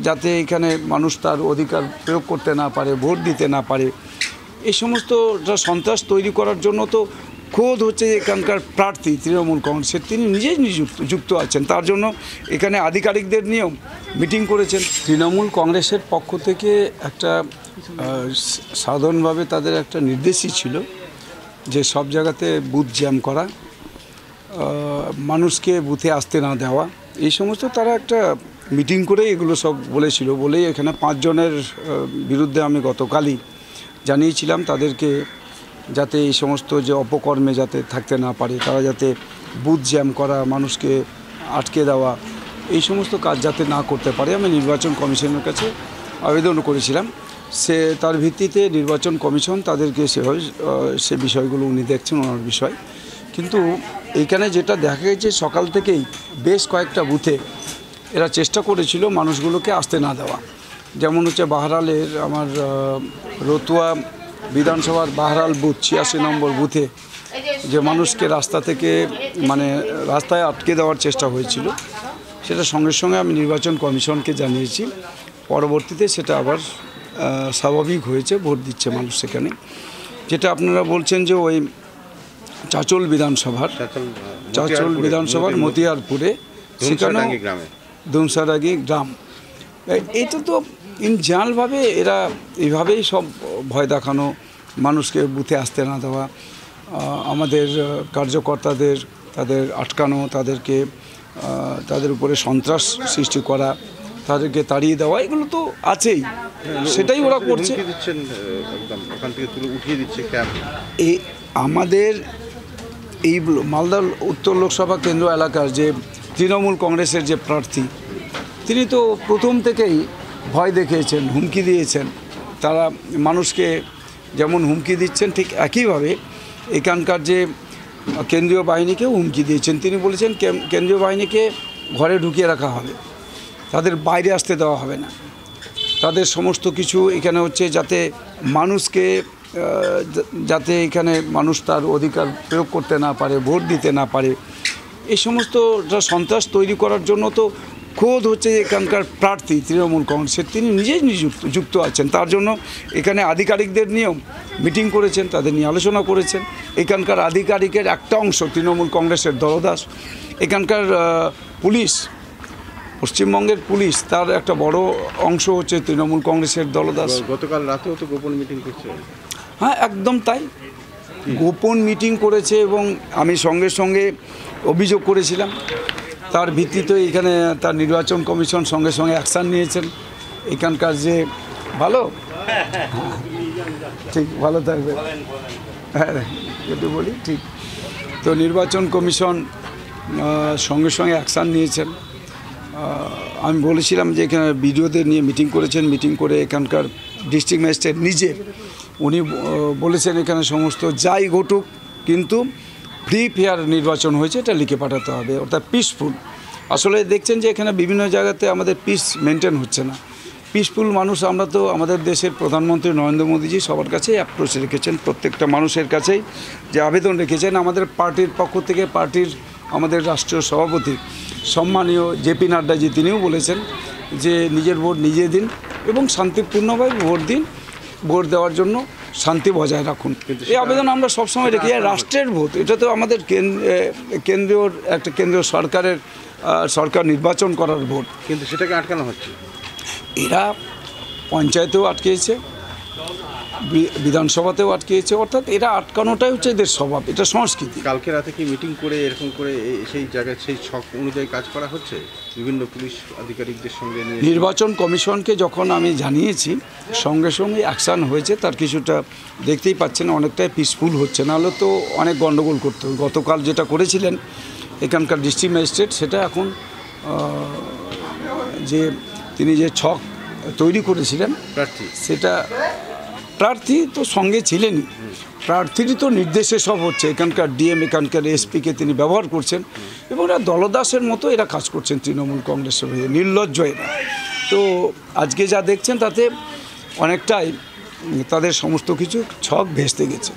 যাতে এখানে মানুষ তার অধিকার প্রয়োগ করতে না পারে, ভোট দিতে না পারে, এই সমস্ত সন্ত্রাস তৈরি করার জন্য তো খোদ হচ্ছে এখানকার প্রার্থী তৃণমূল কংগ্রেসের, তিনি নিজেই যুক্ত আছেন। তার জন্য এখানে আধিকারিকদের নিয়েও মিটিং করেছেন। তৃণমূল কংগ্রেসের পক্ষ থেকে একটা সাধারণভাবে তাদের একটা নির্দেশই ছিল যে সব জায়গাতে বুথ জ্যাম করা, মানুষকে বুথে আসতে না দেওয়া, এই সমস্ত তারা একটা মিটিং করে এগুলো সব বলেছিল। বলেই এখানে 5 জনের বিরুদ্ধে আমি গতকালই জানিয়েছিলাম তাদেরকে, যাতে এই সমস্ত যে অপকর্মে যাতে থাকতে না পারে, তারা যাতে বুথ জ্যাম করা, মানুষকে আটকে দেওয়া, এই সমস্ত কাজ যাতে না করতে পারে। আমি নির্বাচন কমিশনের কাছে আবেদন করেছিলাম। তার ভিত্তিতে নির্বাচন কমিশন তাদেরকে সেভাবে সে বিষয়গুলো উনি দেখছেন, ওনার বিষয়। কিন্তু এইখানে যেটা দেখা গেছে, সকাল থেকেই বেশ কয়েকটা বুথে এরা চেষ্টা করেছিল মানুষগুলোকে আসতে না দেওয়া। যেমন হচ্ছে বাহারালের আমার রতুয়া বিধানসভার বাহারাল বুথ 86 নম্বর বুথে যে মানুষকে রাস্তা থেকে রাস্তায় আটকে দেওয়ার চেষ্টা হয়েছিল, সেটা সঙ্গে সঙ্গে আমি নির্বাচন কমিশনকে জানিয়েছি। পরবর্তীতে সেটা আবার স্বাভাবিক হয়েছে, ভোট দিচ্ছে মানুষ সেখানে। যেটা আপনারা বলছেন যে ওই চাঁচল বিধানসভার মতিয়ারপুরে, সেখানেও ধুমসারাগি গ্রাম, এটা তো জেনারেলভাবে এরা এইভাবেই সব ভয় দেখানো, মানুষকে বুথে আসতে না দেওয়া, আমাদের কার্যকর্তাদের তাদের আটকানো, তাদের উপরে সন্ত্রাস সৃষ্টি করা, তাদেরকে তাড়িয়ে দেওয়া, এগুলো তো আছেই, সেটাই ওরা করছে। এই আমাদের এই মালদা উত্তর লোকসভা কেন্দ্র এলাকার যে তৃণমূল কংগ্রেসের যে প্রার্থী, তিনি তো প্রথম থেকেই ভয় দেখিয়েছেন, হুমকি দিয়েছেন। তারা মানুষকে যেমন হুমকি দিচ্ছেন, ঠিক একইভাবে এখানকার যে কেন্দ্রীয় বাহিনীকেও হুমকি দিয়েছেন। তিনি বলেছেন কেন্দ্রীয় বাহিনীকে ঘরে ঢুকিয়ে রাখা হবে, তাদের বাইরে আসতে দেওয়া হবে না, তাদের সমস্ত কিছু এখানে হচ্ছে যাতে এখানে মানুষ তার অধিকার প্রয়োগ করতে না পারে, ভোট দিতে না পারে, এই সমস্ত সন্ত্রাস তৈরি করার জন্য তো খোদ হচ্ছে এখানকার প্রার্থী তৃণমূল কংগ্রেসের, তিনি নিজেই যুক্ত আছেন। তার জন্য এখানে আধিকারিকদের নিয়েও মিটিং করেছেন, তাদের নিয়ে আলোচনা করেছেন। এখানকার আধিকারিকের একটা অংশ তৃণমূল কংগ্রেসের দলদাস। এখানকার পুলিশ, পশ্চিমবঙ্গের পুলিশ, তার একটা বড় অংশ হচ্ছে তৃণমূল কংগ্রেসের দলদাস। গতকাল রাতেও তো গোপন মিটিং করছে। হ্যাঁ, একদম তাই, গোপন মিটিং করেছে। এবং আমি সঙ্গে সঙ্গে অভিযোগ করেছিলাম, তার ভিত্তিতে এখানে তার নির্বাচন কমিশন সঙ্গে সঙ্গে অ্যাকশান নিয়েছেন। এখানকার যে ঠিক ভালো থাকবে, হ্যাঁ একটু বলি, ঠিক তো নির্বাচন কমিশন সঙ্গে সঙ্গে অ্যাকশান নিয়েছেন। আমি বলেছিলাম যে এখানে বিডিওদের নিয়ে মিটিং করেছেন, মিটিং করে এখানকার ডিস্ট্রিক্ট ম্যাজিস্ট্রেট নিজে উনি বলেছেন এখানে সমস্ত যাই ঘটুক, কিন্তু ফ্রি ফেয়ার নির্বাচন হয়েছে, এটা লিখে পাঠাতে হবে, অর্থাৎ পিসফুল। আসলে দেখছেন যে এখানে বিভিন্ন জায়গাতে আমাদের পিস মেনটেন হচ্ছে না। পিসফুল মানুষ, আমরা তো আমাদের দেশের প্রধানমন্ত্রী নরেন্দ্র মোদীজি সবার কাছেই অ্যাপ্রোচ রেখেছেন, প্রত্যেকটা মানুষের কাছেই যে আবেদন রেখেছেন। আমাদের পার্টির পক্ষ থেকে আমাদের রাষ্ট্রীয় সভাপতি সম্মানীয় জেপি নাড্ডাজি, তিনিও বলেছেন যে নিজের ভোট নিজে দিন এবং শান্তিপূর্ণভাবে ভোট দিন, ভোট দেওয়ার জন্য শান্তি বজায় রাখুন। এই আবেদন আমরা সবসময় রেখে যাই। রাষ্ট্রের ভোট, এটা তো আমাদের কেন্দ্রীয় সরকার নির্বাচন করার ভোট, কিন্তু সেটাকে আটকানো হচ্ছে। এরা পঞ্চায়েতেও আটকেছে, বিধানসভাতেও আটকেছে, অর্থাৎ এরা আটকানোটাই হচ্ছে এদের স্বভাব, এটা সংস্কৃতি। কালকে রাতে কি মিটিং করে এরকম করে সেই জায়গায় সেই ছক অনুযায়ী কাজ করা হচ্ছে বিভিন্ন পুলিশ আধিকারিকদের সঙ্গে নিয়ে? নির্বাচন কমিশনকে যখন আমি জানিয়েছি, সঙ্গে সঙ্গে অ্যাকশান হয়েছে। তার কিছুটা দেখতেই পাচ্ছেন অনেকটাই পিসফুল হচ্ছে, নাহলে তো অনেক গণ্ডগোল করতে হবে। গতকাল যেটা করেছিলেন এখানকার ডিস্ট্রিক্ট ম্যাজিস্ট্রেট, সেটা এখন তিনি যে ছক তৈরি করেছিলেন সেটা প্রার্থী তো সঙ্গে ছিলেনই, প্রার্থীরই তো নির্দেশে সব হচ্ছে। এখানকার ডিএম, এখানকার এসপিকে তিনি ব্যবহার করছেন এবং এরা দলদাসের মতো এরা কাজ করছেন তৃণমূল কংগ্রেসের হয়ে, নির্লজ্জ এরা। তো আজকে যা দেখছেন তাতে অনেকটাই তাদের সমস্ত কিছু ছক ভেস্তে গেছে।